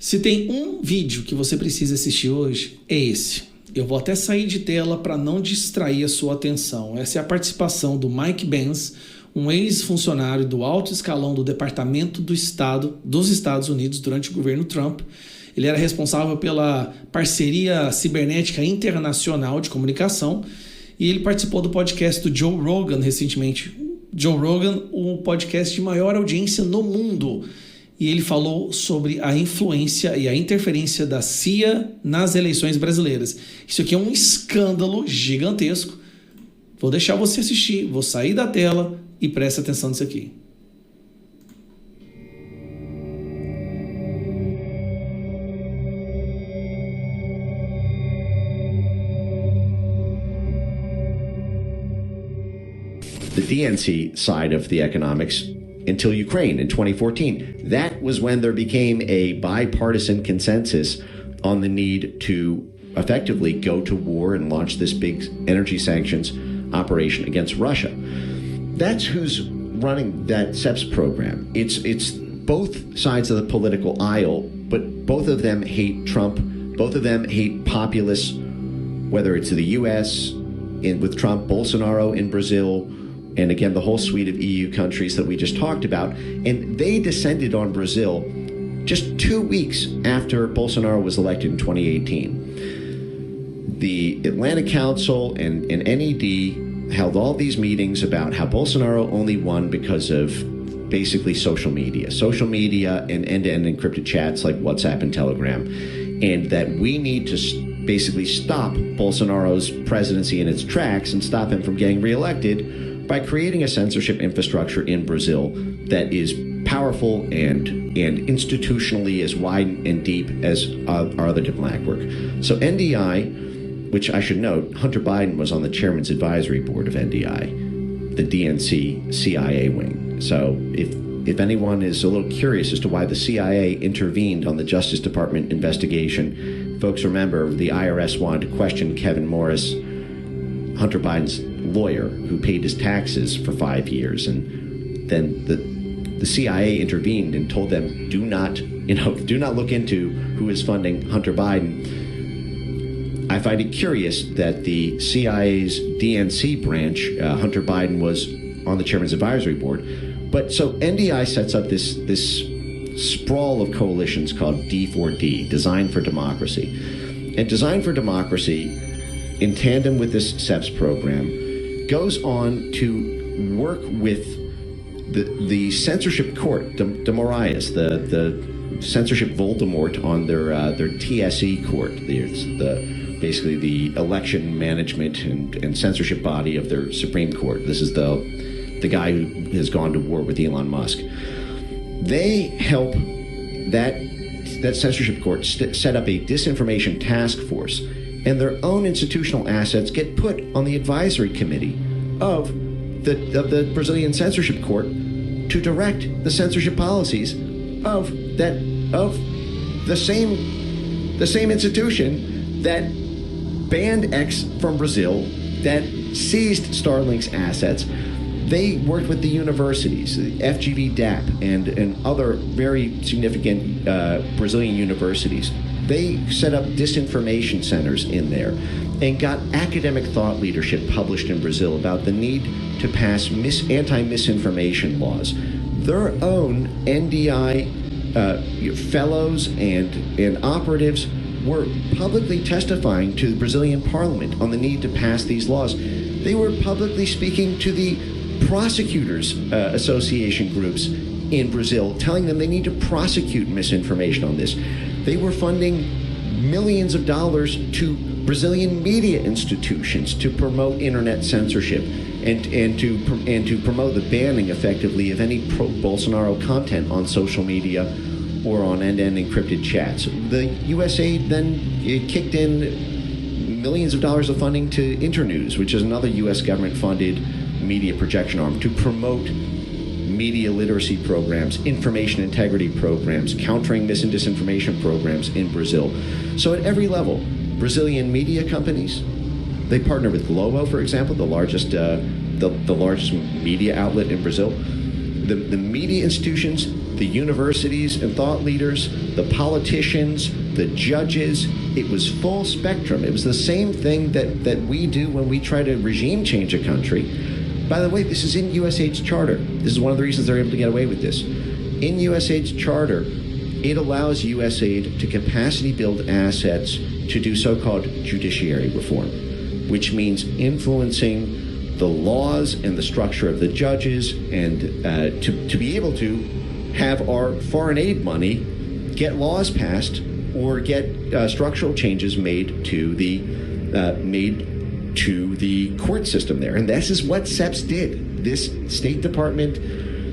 Se tem um vídeo que você precisa assistir hoje, é esse. Eu vou até sair de tela para não distrair a sua atenção. Essa é a participação do Mike Benz, um ex-funcionário do alto escalão do Departamento do Estado dos Estados Unidos durante o governo Trump. Ele era responsável pela parceria cibernética internacional de comunicação e ele participou do podcast do Joe Rogan recentemente. Joe Rogan, o podcast de maior audiência no mundo. E ele falou sobre a influência e a interferência da CIA nas eleições brasileiras. Isso aqui é um escândalo gigantesco. Vou deixar você assistir, vou sair da tela e presta atenção nisso aqui. The DNC side of the economics until Ukraine in 2014. That was when there became a bipartisan consensus on the need to effectively go to war and launch this big energy sanctions operation against Russia. That's who's running that SEPS program. It's both sides of the political aisle, but both of them hate Trump. Both of them hate populists, whether it's the U.S. with Trump, Bolsonaro in Brazil, and again, the whole suite of EU countries that we just talked about. And they descended on Brazil just 2 weeks after Bolsonaro was elected in 2018. The Atlantic Council and NED held all these meetings about how Bolsonaro only won because of basically social media and end-to-end encrypted chats like WhatsApp and Telegram, and that we need to basically stop Bolsonaro's presidency in its tracks and stop him from getting reelected by creating a censorship infrastructure in Brazil that is powerful and institutionally as wide and deep as our other diplomatic work. So NDI, which I should note, Hunter Biden was on the chairman's advisory board of NDI, the DNC CIA wing. So if anyone is a little curious as to why the CIA intervened on the Justice Department investigation, folks remember the IRS wanted to question Kevin Morris, Hunter Biden's lawyer, who paid his taxes for 5 years, and then the CIA intervened and told them, do not look into who is funding Hunter Biden. I find it curious that the CIA's DNC branch, Hunter Biden was on the chairman's advisory board. But so NDI sets up this sprawl of coalitions called D4D, Design for Democracy. And Design for Democracy, in tandem with this SEPS program, goes on to work with the censorship court, de Moraes, the censorship Voldemort on their TSE court, basically the election management and censorship body of their Supreme Court. This is the guy who has gone to war with Elon Musk. They help that censorship court set up a disinformation task force, and their own institutional assets get put on the advisory committee of the Brazilian censorship court to direct the censorship policies of the same institution that banned X from Brazil, that seized Starlink's assets. They worked with the universities, FGV DAP, and other very significant Brazilian universities. They set up disinformation centers in there and got academic thought leadership published in Brazil about the need to pass anti-misinformation laws. Their own NDI fellows and operatives were publicly testifying to the Brazilian parliament on the need to pass these laws. They were publicly speaking to the prosecutors association groups in Brazil, telling them they need to prosecute misinformation on this. They were funding millions of dollars to Brazilian media institutions to promote internet censorship and to promote the banning effectively of any pro-Bolsonaro content on social media or on end-to-end encrypted chats. The USA then kicked in millions of dollars of funding to Internews, which is another U.S. government-funded media projection arm, to promote media literacy programs, information integrity programs, countering mis and disinformation programs in Brazil. So at every level, Brazilian media companies, they partner with Globo, for example, the largest media outlet in Brazil. The media institutions the universities and thought leaders, the politicians, the judges. It was full spectrum. It was the same thing that we do when we try to regime change a country. By the way, this is in USAID's charter. This is one of the reasons they're able to get away with this. In USAID's charter, it allows USAID to capacity build assets to do so-called judiciary reform, which means influencing the laws and the structure of the judges, and to be able to have our foreign aid money get laws passed or get structural changes made to the court system there. And this is what SEPs did. This State Department,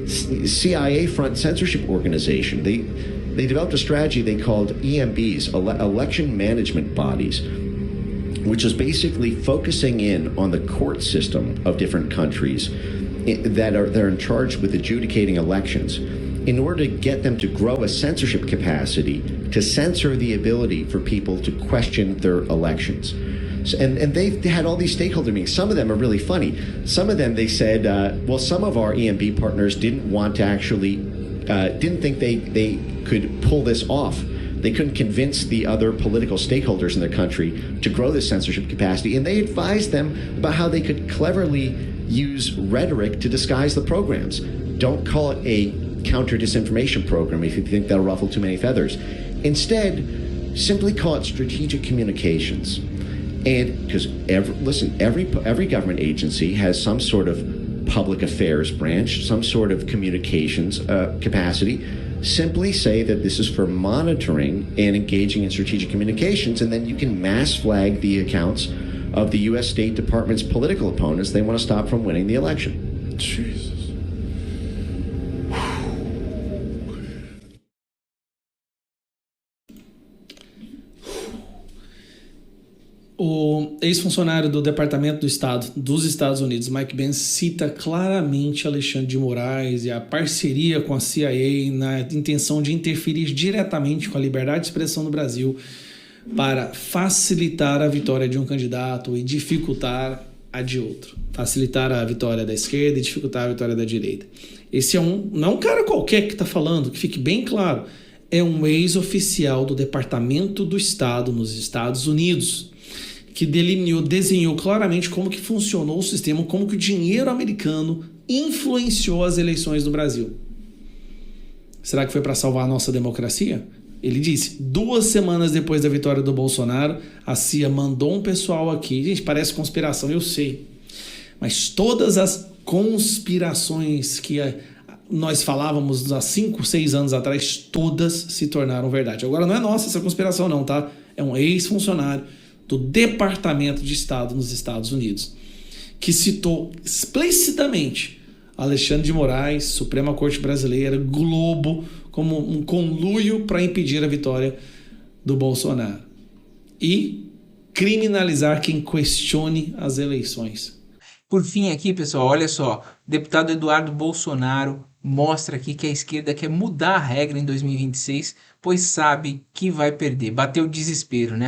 CIA front censorship organization, they developed a strategy they called EMBs, election management bodies, which is basically focusing in on the court system of different countries that are in charge with adjudicating elections, in order to get them to grow a censorship capacity to censor the ability for people to question their elections. And they've had all these stakeholder meetings. Some of them are really funny. Some of them, they said, well, some of our EMB partners didn't want to actually, didn't think they could pull this off. They couldn't convince the other political stakeholders in their country to grow this censorship capacity. And they advised them about how they could cleverly use rhetoric to disguise the programs. Don't call it a counter-disinformation program if you think that'll ruffle too many feathers. Instead, simply call it strategic communications. And because every government agency has some sort of public affairs branch, some sort of communications capacity. Simply say that this is for monitoring and engaging in strategic communications, and then you can mass flag the accounts of the U.S. State Department's political opponents they want to stop from winning the election. Jesus. O ex-funcionário do Departamento do Estado dos Estados Unidos, Mike Benz, cita claramente Alexandre de Moraes e a parceria com a CIA na intenção de interferir diretamente com a liberdade de expressão no Brasil para facilitar a vitória de um candidato e dificultar a de outro. Facilitar a vitória da esquerda e dificultar a vitória da direita. Esse não é um cara qualquer que está falando, que fique bem claro. É um ex-oficial do Departamento do Estado nos Estados Unidos, que desenhou claramente como que funcionou o sistema, como que o dinheiro americano influenciou as eleições no Brasil. Será que foi para salvar a nossa democracia? Ele disse, 2 semanas depois da vitória do Bolsonaro, a CIA mandou um pessoal aqui. Gente, parece conspiração, eu sei. Mas todas as conspirações que nós falávamos há 5, 6 anos atrás, todas se tornaram verdade. Agora não é nossa essa conspiração não, tá? É um ex-funcionário do Departamento de Estado nos Estados Unidos, que citou explicitamente Alexandre de Moraes, Suprema Corte Brasileira, Globo, como um conluio para impedir a vitória do Bolsonaro e criminalizar quem questione as eleições. Por fim aqui, pessoal, olha só, o deputado Eduardo Bolsonaro mostra aqui que a esquerda quer mudar a regra em 2026, pois sabe que vai perder. Bateu o desespero, né?